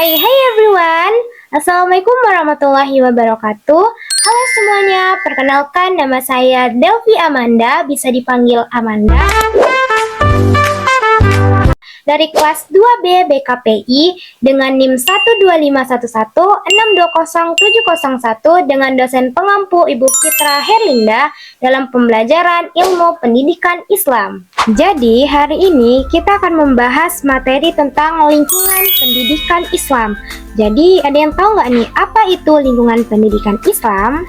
Hai everyone. Assalamualaikum warahmatullahi wabarakatuh. Halo semuanya, perkenalkan nama saya Delvi Amanda, bisa dipanggil Amanda. Dari kelas 2B BKPI dengan NIM 12511620701 dengan dosen pengampu Ibu Fitra Herlinda dalam pembelajaran ilmu pendidikan Islam. Jadi hari ini kita akan membahas materi tentang lingkungan pendidikan Islam. Jadi ada yang tahu nggak nih apa itu lingkungan pendidikan Islam?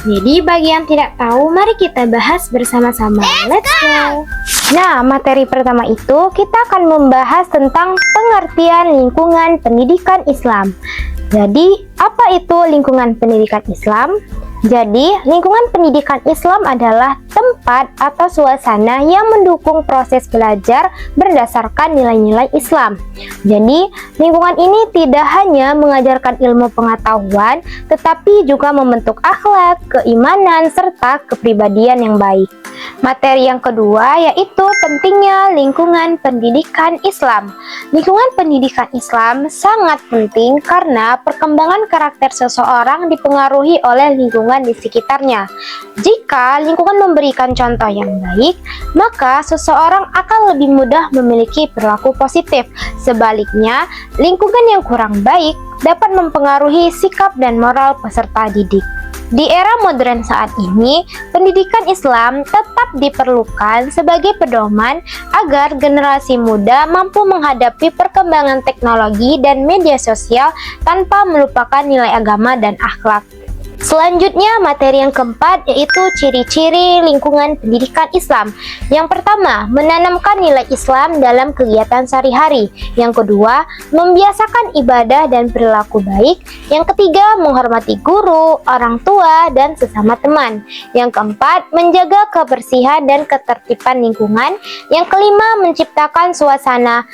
Jadi bagi yang tidak tahu, mari kita bahas bersama-sama. Let's go! Nah, materi pertama itu kita akan membahas tentang pengertian lingkungan pendidikan Islam. Jadi, apa itu lingkungan pendidikan Islam? Jadi, lingkungan pendidikan Islam adalah tempat atau suasana yang mendukung proses belajar berdasarkan nilai-nilai Islam. Jadi, lingkungan ini tidak hanya mengajarkan ilmu pengetahuan, tetapi juga membentuk akhlak, keimanan, serta kepribadian yang baik. Materi yang kedua yaitu pentingnya lingkungan pendidikan Islam. Lingkungan pendidikan Islam sangat penting karena perkembangan karakter seseorang dipengaruhi oleh lingkungan di sekitarnya. Jika lingkungan memberikan contoh yang baik, maka seseorang akan lebih mudah memiliki perilaku positif. Sebaliknya, lingkungan yang kurang baik dapat mempengaruhi sikap dan moral peserta didik. Di era modern saat ini, pendidikan Islam tetap diperlukan sebagai pedoman agar generasi muda mampu menghadapi perkembangan teknologi dan media sosial tanpa melupakan nilai agama dan akhlak. Selanjutnya, materi yang keempat yaitu ciri-ciri lingkungan pendidikan Islam. Yang pertama, menanamkan nilai Islam dalam kegiatan sehari-hari. Yang kedua, membiasakan ibadah dan perilaku baik. Yang ketiga, menghormati guru, orang tua, dan sesama teman. Yang keempat, menjaga kebersihan dan ketertiban lingkungan. Yang kelima, menciptakan suasana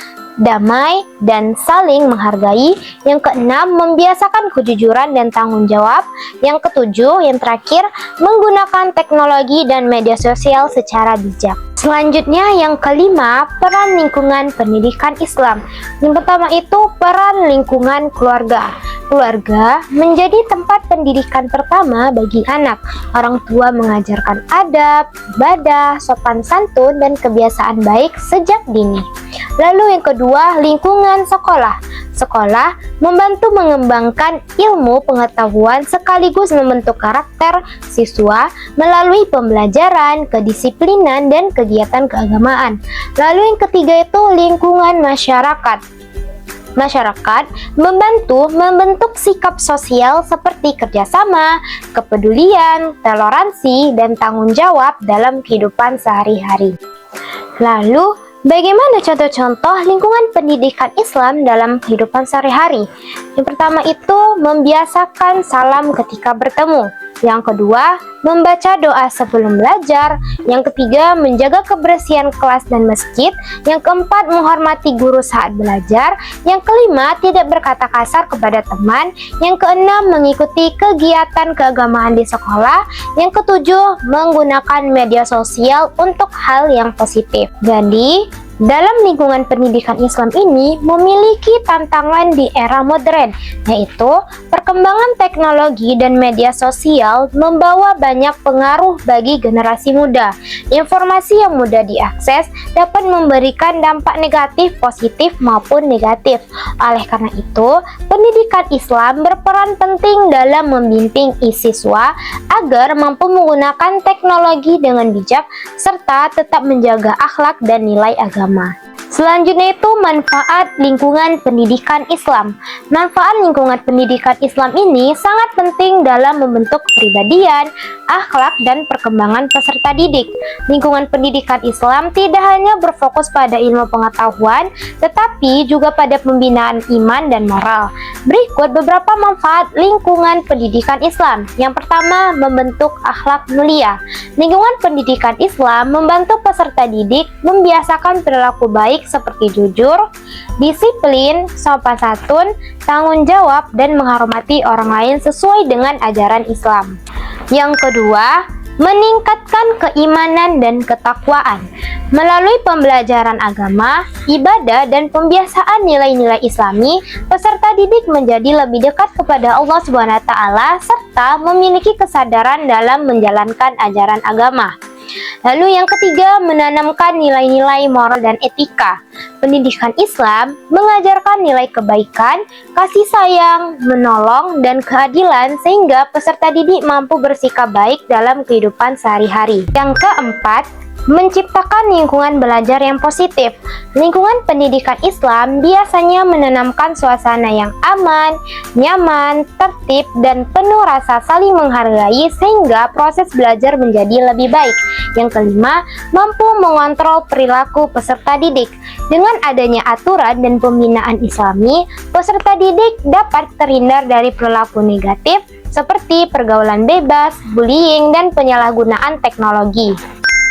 damai dan saling menghargai. Yang keenam, membiasakan kejujuran dan tanggung jawab. Yang ketujuh, yang terakhir, menggunakan teknologi dan media sosial secara bijak. Selanjutnya yang kelima, peran lingkungan pendidikan Islam. Yang pertama itu peran lingkungan keluarga. Keluarga menjadi tempat pendidikan pertama bagi anak. Orang tua mengajarkan adab, ibadah, sopan santun, dan kebiasaan baik sejak dini. Lalu yang kedua, lingkungan sekolah. Sekolah membantu mengembangkan ilmu pengetahuan sekaligus membentuk karakter siswa melalui pembelajaran, kedisiplinan, dan kegiatan keagamaan. Lalu yang ketiga itu lingkungan masyarakat. Masyarakat membantu membentuk sikap sosial seperti kerjasama, kepedulian, toleransi, dan tanggung jawab dalam kehidupan sehari-hari. Lalu, bagaimana contoh-contoh lingkungan pendidikan Islam dalam kehidupan sehari-hari? Yang pertama itu membiasakan salam ketika bertemu. Yang kedua, membaca doa sebelum belajar. Yang ketiga, menjaga kebersihan kelas dan masjid. Yang keempat, menghormati guru saat belajar. Yang kelima, tidak berkata kasar kepada teman. Yang keenam, mengikuti kegiatan keagamaan di sekolah. Yang ketujuh, menggunakan media sosial untuk hal yang positif. Jadi, dalam lingkungan pendidikan Islam ini memiliki tantangan di era modern, yaitu perkembangan teknologi dan media sosial membawa banyak pengaruh bagi generasi muda. Informasi yang mudah diakses dapat memberikan dampak negatif, positif maupun negatif. Oleh karena itu, pendidikan Islam berperan penting dalam membimbing siswa agar mampu menggunakan teknologi dengan bijak serta tetap menjaga akhlak dan nilai agama. Selanjutnya itu manfaat lingkungan pendidikan Islam. Manfaat lingkungan pendidikan Islam ini sangat penting dalam membentuk kepribadian, akhlak, dan perkembangan peserta didik. Lingkungan pendidikan Islam tidak hanya berfokus pada ilmu pengetahuan, tetapi juga pada pembinaan iman dan moral. Berikut beberapa manfaat lingkungan pendidikan Islam. Yang pertama, membentuk akhlak mulia. Lingkungan pendidikan Islam membantu peserta didik membiasakan perilaku baik seperti jujur, disiplin, sopan santun, tanggung jawab, dan menghormati orang lain sesuai dengan ajaran Islam. Yang kedua, meningkatkan keimanan dan ketakwaan. Melalui pembelajaran agama, ibadah, dan pembiasaan nilai-nilai Islami, peserta didik menjadi lebih dekat kepada Allah SWT serta memiliki kesadaran dalam menjalankan ajaran agama. Lalu yang ketiga, menanamkan nilai-nilai moral dan etika. Pendidikan Islam mengajarkan nilai kebaikan, kasih sayang, menolong, dan keadilan sehingga peserta didik mampu bersikap baik dalam kehidupan sehari-hari. Yang keempat, menciptakan lingkungan belajar yang positif. Lingkungan pendidikan Islam biasanya menanamkan suasana yang aman, nyaman, tertib, dan penuh rasa saling menghargai sehingga proses belajar menjadi lebih baik. Yang kelima, mampu mengontrol perilaku peserta didik. Dengan adanya aturan dan pembinaan Islami, peserta didik dapat terhindar dari perilaku negatif seperti pergaulan bebas, bullying, dan penyalahgunaan teknologi.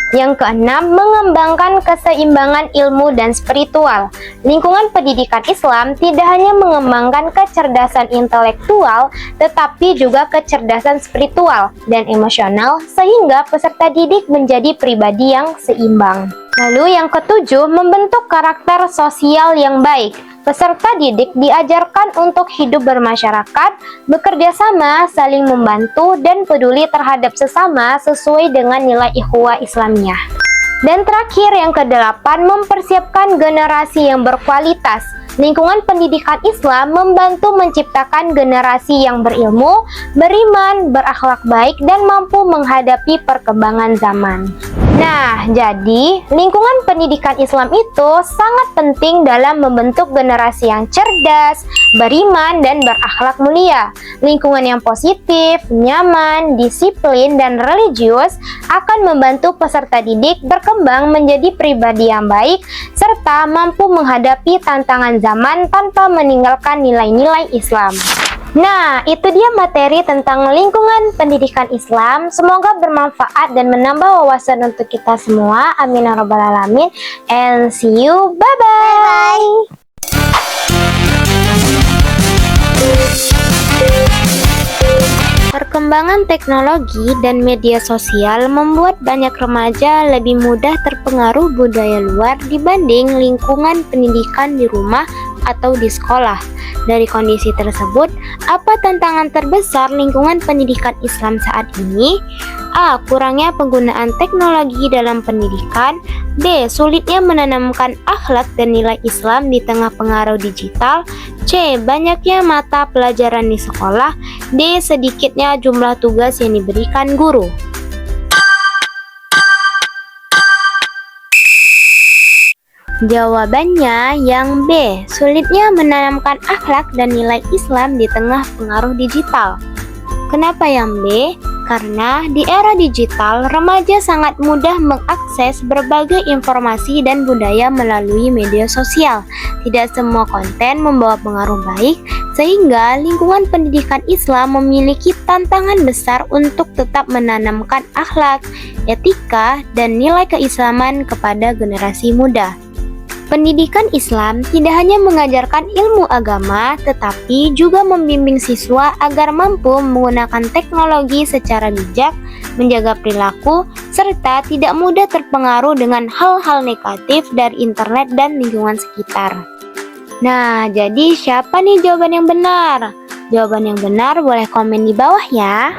Yang keenam, mengembangkan keseimbangan ilmu dan spiritual. Lingkungan pendidikan Islam tidak hanya mengembangkan kecerdasan intelektual, tetapi juga kecerdasan spiritual dan emosional, sehingga peserta didik menjadi pribadi yang seimbang. Lalu yang ketujuh, membentuk karakter sosial yang baik. Peserta didik diajarkan untuk hidup bermasyarakat, bekerja sama, saling membantu, dan peduli terhadap sesama sesuai dengan nilai Ikhwah Islamiyah. Dan terakhir yang kedelapan, mempersiapkan generasi yang berkualitas. Lingkungan pendidikan Islam membantu menciptakan generasi yang berilmu, beriman, berakhlak baik, dan mampu menghadapi perkembangan zaman. Nah, jadi lingkungan pendidikan Islam itu sangat penting dalam membentuk generasi yang cerdas, beriman, dan berakhlak mulia. Lingkungan yang positif, nyaman, disiplin, dan religius akan membantu peserta didik berkembang menjadi pribadi yang baik, serta mampu menghadapi tantangan zaman tanpa meninggalkan nilai-nilai Islam. Nah, itu dia materi tentang lingkungan pendidikan Islam. Semoga bermanfaat dan menambah wawasan untuk kita semua. Amin ya rabbal alamin. And see you. Bye-bye. Perkembangan teknologi dan media sosial membuat banyak remaja lebih mudah terpengaruh budaya luar dibanding lingkungan pendidikan di rumah atau di sekolah. Dari kondisi tersebut, apa tantangan terbesar lingkungan pendidikan Islam saat ini? A. Kurangnya penggunaan teknologi dalam pendidikan. B. Sulitnya menanamkan akhlak dan nilai Islam di tengah pengaruh digital. C. Banyaknya mata pelajaran di sekolah. D. Sedikitnya jumlah tugas yang diberikan guru. Jawabannya yang B, sulitnya menanamkan akhlak dan nilai Islam di tengah pengaruh digital. Kenapa yang B? Karena di era digital, remaja sangat mudah mengakses berbagai informasi dan budaya melalui media sosial. Tidak semua konten membawa pengaruh baik, sehingga lingkungan pendidikan Islam memiliki tantangan besar untuk tetap menanamkan akhlak, etika, dan nilai keislaman kepada generasi muda. Pendidikan Islam tidak hanya mengajarkan ilmu agama, tetapi juga membimbing siswa agar mampu menggunakan teknologi secara bijak, menjaga perilaku, serta tidak mudah terpengaruh dengan hal-hal negatif dari internet dan lingkungan sekitar. Nah, jadi siapa nih jawaban yang benar? Jawaban yang benar boleh komen di bawah ya.